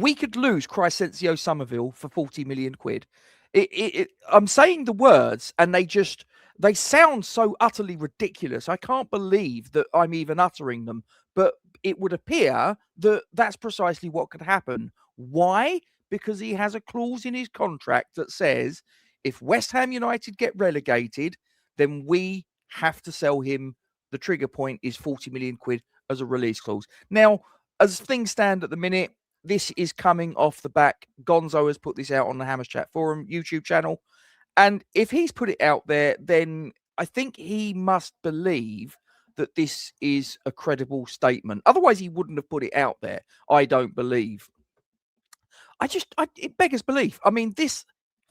We could lose Crysencio Summerville for 40 million quid. I'm saying the words and they sound so utterly ridiculous. I can't believe that I'm even uttering them, but it would appear that that's precisely what could happen. Why? Because he has a clause in his contract that says if West Ham United get relegated, then we have to sell him. The trigger point is 40 million quid as a release clause. Now, as things stand at the minute, this is coming off the back. Gonzo has put this out on the Hammers Chat Forum YouTube channel. And if he's put it out there, then I think he must believe that this is a credible statement. Otherwise, he wouldn't have put it out there. I don't believe. It beggars belief. I mean,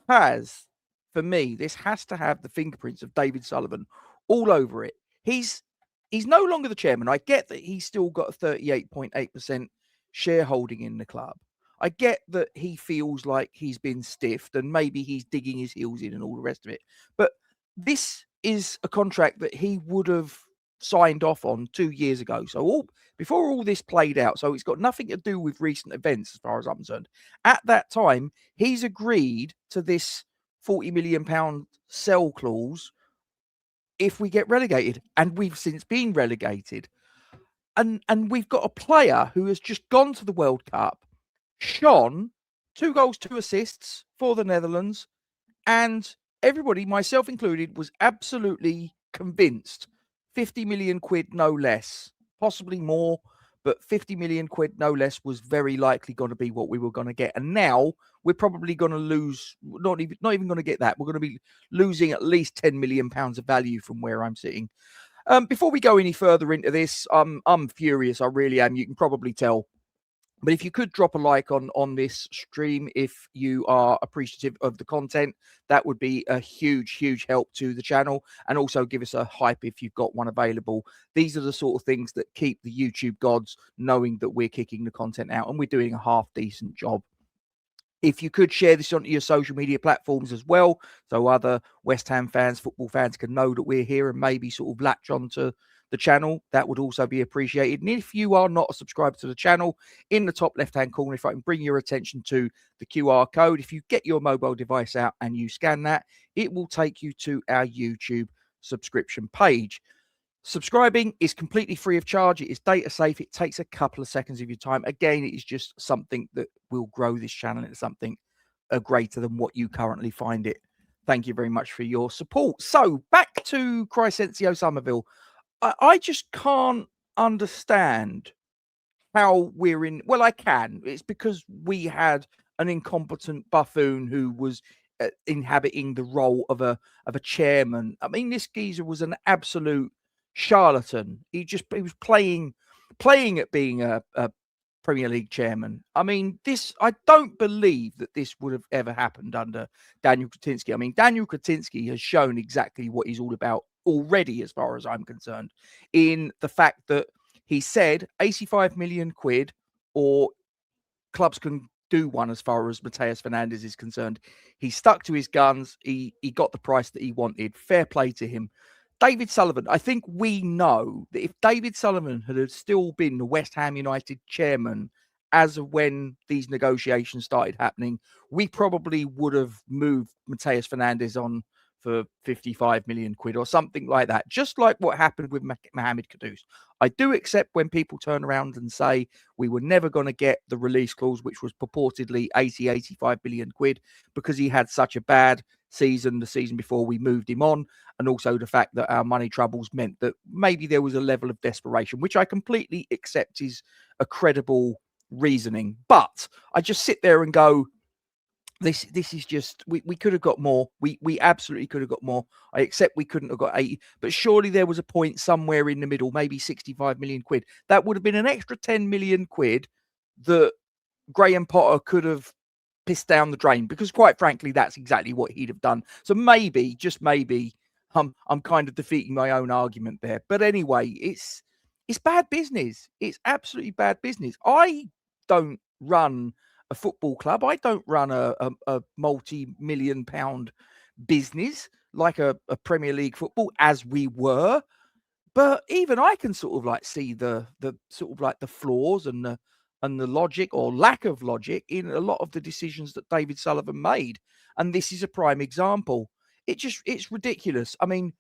for me, this has to have the fingerprints of David Sullivan all over it. He's no longer the chairman. I get that he's still got a 38.8% shareholding in the club. I get that he feels like he's been stiffed and maybe he's digging his heels in and all the rest of it. But this is a contract that he would have signed off on 2 years ago. So before all this played out, so it's got nothing to do with recent events as far as I'm concerned. At that time, he's agreed to this £40 million sell clause if we get relegated, and we've since been relegated. And we've got a player who has just gone to the World Cup, shone, 2 goals, 2 assists for the Netherlands, and everybody, myself included, was absolutely convinced 50 million quid, no less, possibly more, but 50 million quid, no less, was very likely going to be what we were going to get. And now we're probably going to lose, not even going to get that. We're going to be losing at least £10 million of value from where I'm sitting. Before we go any further into this, I'm furious. I really am. You can probably tell. But if you could drop a like on this stream, if you are appreciative of the content, that would be a huge, huge help to the channel. And also give us a hype if you've got one available. These are the sort of things that keep the YouTube gods knowing that we're kicking the content out and we're doing a half decent job. If you could share this onto your social media platforms as well, so other West Ham fans, football fans can know that we're here and maybe sort of latch on to the channel, that would also be appreciated. And if you are not a subscriber to the channel, in the top left-hand corner, if I can bring your attention to the QR code, if you get your mobile device out and you scan that, it will take you to our YouTube subscription page. Subscribing is completely free of charge. It is data safe. It takes a couple of seconds of your time. Again, it is just something that will grow this channel into something greater than what you currently find it. Thank you very much for your support. So back to Crysencio Summerville. I just can't understand how we're in. Well, I can. It's because we had an incompetent buffoon who was inhabiting the role of a chairman. I mean, this geezer was an absolute charlatan. He was playing at being a Premier League chairman. I mean, I don't believe that this would have ever happened under Daniel Kretinsky. I mean, Daniel Kretinsky has shown exactly what he's all about already, as far as I'm concerned, in the fact that he said 85 million quid or clubs can do one as far as Mateus Fernandez is concerned. He stuck to his guns. He got the price that he wanted. Fair play to him. David Sullivan, I think we know that if David Sullivan had still been the West Ham United chairman as of when these negotiations started happening, we probably would have moved Mateus Fernandez on for 55 million quid or something like that, just like what happened with Mohamed Kudus. I do accept when people turn around and say we were never going to get the release clause, which was purportedly 85 million quid, because he had such a bad season the season before we moved him on, and also the fact that our money troubles meant that maybe there was a level of desperation, which I completely accept is a credible reasoning. But I just sit there and go, this is just, we could have got more. We absolutely could have got more. I accept we couldn't have got 80, but surely there was a point somewhere in the middle, maybe 65 million quid. That would have been an extra 10 million quid that Graham Potter could have pissed down the drain, because quite frankly, that's exactly what he'd have done. So maybe, just maybe, I'm kind of defeating my own argument there. But anyway, it's bad business. It's absolutely bad business. I don't run a football club. I don't run a multi-million pound business like a Premier League football, as we were. But even I can sort of like see the sort of like the flaws and and the logic or lack of logic in a lot of the decisions that David Sullivan made. And this is a prime example. It's ridiculous. I mean,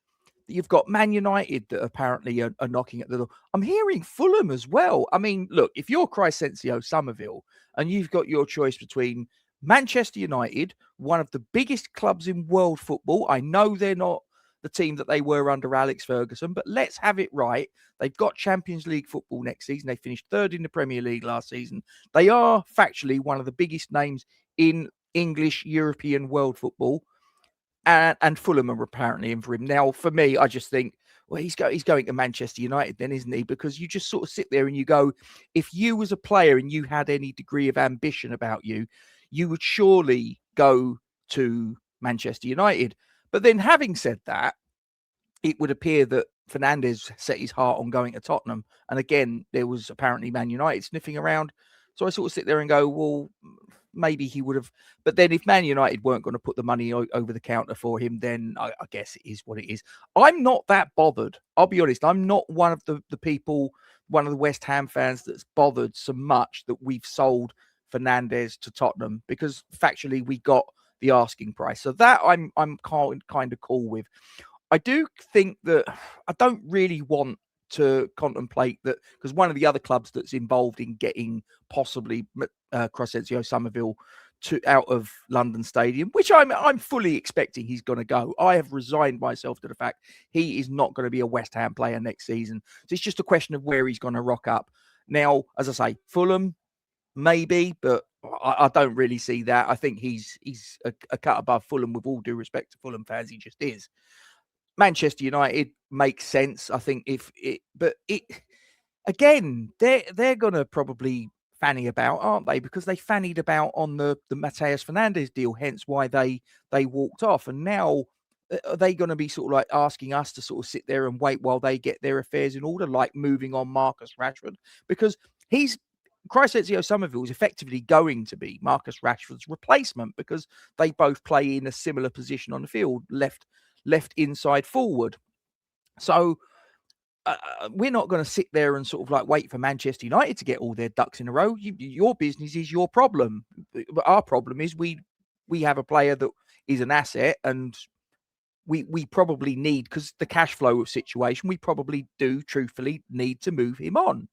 you've got Man United that apparently are knocking at the door. I'm hearing Fulham as well. I mean, look, if you're Crysencio Summerville and you've got your choice between Manchester United, one of the biggest clubs in world football. I know they're not the team that they were under Alex Ferguson, but let's have it right. They've got Champions League football next season. They finished third in the Premier League last season. They are factually one of the biggest names in English, European, world football. And Fulham are apparently in for him. Now, for me, I just think, well, he's going to Manchester United then, isn't he? Because you just sort of sit there and you go, if you was a player and you had any degree of ambition about you, you would surely go to Manchester United. But then having said that, it would appear that Fernandez set his heart on going to Tottenham. And again, there was apparently Man United sniffing around. So I sort of sit there and go, well, maybe he would have. But then if Man United weren't going to put the money over the counter for him, then I guess it is what it is. I'm not that bothered. I'll be honest. I'm not one of the people, one of the West Ham fans that's bothered so much that we've sold Fernandez to Tottenham, because factually we got the asking price. So that I'm kind of cool with. I do think that I don't really want to contemplate that, because one of the other clubs that's involved in getting possibly Crysencio Summerville out of London Stadium, which I'm fully expecting he's going to go. I have resigned myself to the fact he is not going to be a West Ham player next season. So it's just a question of where he's going to rock up. Now, as I say, Fulham, maybe, but I don't really see that. I think he's a cut above Fulham, with all due respect to Fulham fans. He just is. Manchester United makes sense, I think. Again, they're gonna probably fanny about, aren't they? Because they fannied about on the Mateus Fernandez deal, hence why they walked off. And now are they going to be sort of like asking us to sort of sit there and wait while they get their affairs in order, like moving on Marcus Rashford? Because Crysencio Summerville is effectively going to be Marcus Rashford's replacement, because they both play in a similar position on the field, left inside forward. So we're not going to sit there and sort of like wait for Manchester United to get all their ducks in a row. Your business is your problem. But our problem is we have a player that is an asset, and we probably need, because the cash flow situation, we probably do truthfully need to move him on.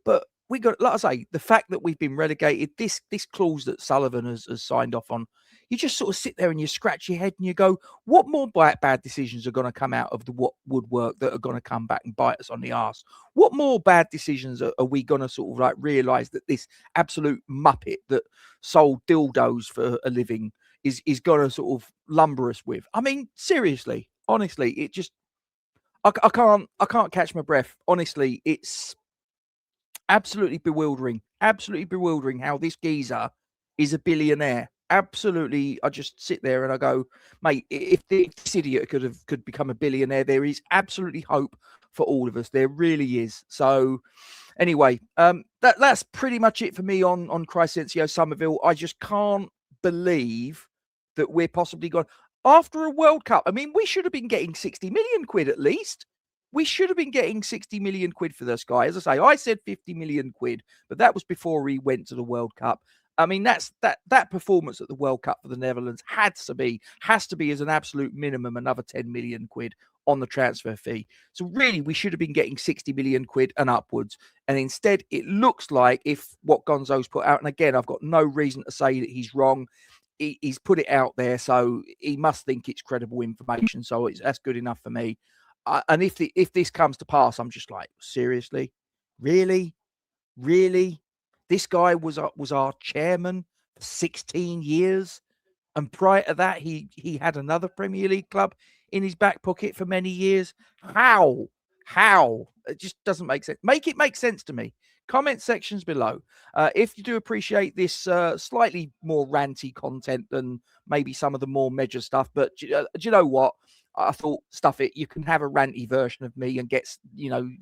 But we got, like I say, the fact that we've been relegated, this clause that Sullivan has signed off on, you just sort of sit there and you scratch your head and you go, what more bad decisions are going to come out of the woodwork that are going to come back and bite us on the arse? What more bad decisions are we going to sort of like realize that this absolute muppet that sold dildos for a living is going to sort of lumber us with? I mean, seriously, honestly, it just, I can't catch my breath. Honestly, it's absolutely bewildering how this geezer is a billionaire. Absolutely. I just sit there and I go, mate, if this idiot could become a billionaire, there is absolutely hope for all of us. There really is. So anyway, that's pretty much it for me on Crysencio Summerville. I just can't believe that we're possibly gone after a World Cup. I mean, we should have been getting 60 million quid at least. We should have been getting 60 million quid for this guy. As I say, I said 50 million quid, but that was before he went to the World Cup. I mean, that performance at the World Cup for the Netherlands has to be as an absolute minimum another 10 million quid on the transfer fee. So really, we should have been getting 60 million quid and upwards. And instead, it looks like, if what Gonzo's put out, and again, I've got no reason to say that he's wrong, he's put it out there, so he must think it's credible information. So that's good enough for me. And if this comes to pass, I'm just like, seriously, really. This guy was our chairman for 16 years. And prior to that, he had another Premier League club in his back pocket for many years. How? It just doesn't make sense. Make it make sense to me. Comment sections below. If you do appreciate this slightly more ranty content than maybe some of the more major stuff. But do you know what? I thought, stuff it. You can have a ranty version of me and get,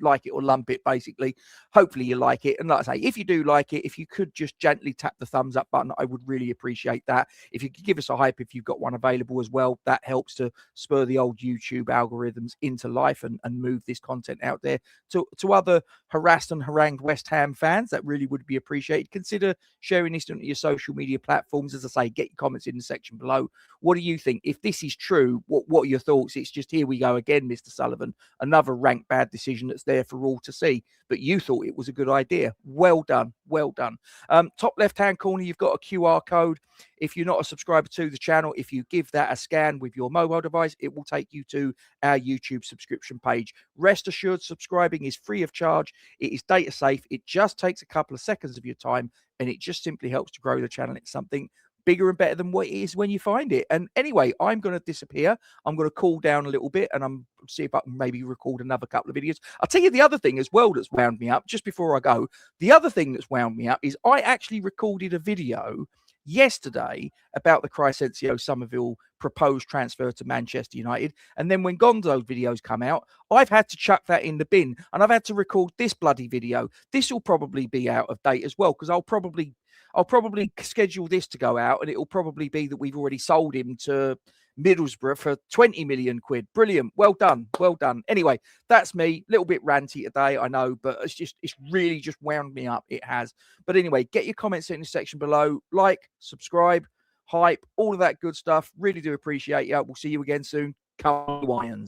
like it or lump it, basically. Hopefully you like it. And like I say, if you do like it, if you could just gently tap the thumbs up button, I would really appreciate that. If you could give us a hype, if you've got one available as well, that helps to spur the old YouTube algorithms into life and move this content out there to other harassed and harangued West Ham fans. That really would be appreciated. Consider sharing this on your social media platforms. As I say, get your comments in the section below. What do you think? If this is true, what are your thoughts? It's just, here we go again, Mr. Sullivan. Another rank bad decision that's there for all to see. But you thought it was a good idea. Well done. Well done. Top left-hand corner, you've got a QR code. If you're not a subscriber to the channel, if you give that a scan with your mobile device, it will take you to our YouTube subscription page. Rest assured, subscribing is free of charge. It is data safe. It just takes a couple of seconds of your time, and it just simply helps to grow the channel. It's something bigger and better than what it is when you find it. And anyway, I'm going to disappear. I'm going to cool down a little bit, and I'm see if I can maybe record another couple of videos. I'll tell you the other thing as well that's wound me up, just before I go. The other thing that's wound me up is I actually recorded a video yesterday about the Crysencio Summerville proposed transfer to Manchester United. And then when Gonzo's videos come out, I've had to chuck that in the bin, and I've had to record this bloody video. This will probably be out of date as well, because I'll probably schedule this to go out, and it will probably be that we've already sold him to Middlesbrough for 20 million quid. Brilliant. Well done. Well done. Anyway, that's me. A little bit ranty today, I know, but it's really just wound me up. It has. But anyway, get your comments in the section below. Like, subscribe, hype, all of that good stuff. Really do appreciate you. We'll see you again soon. Come on, Lions.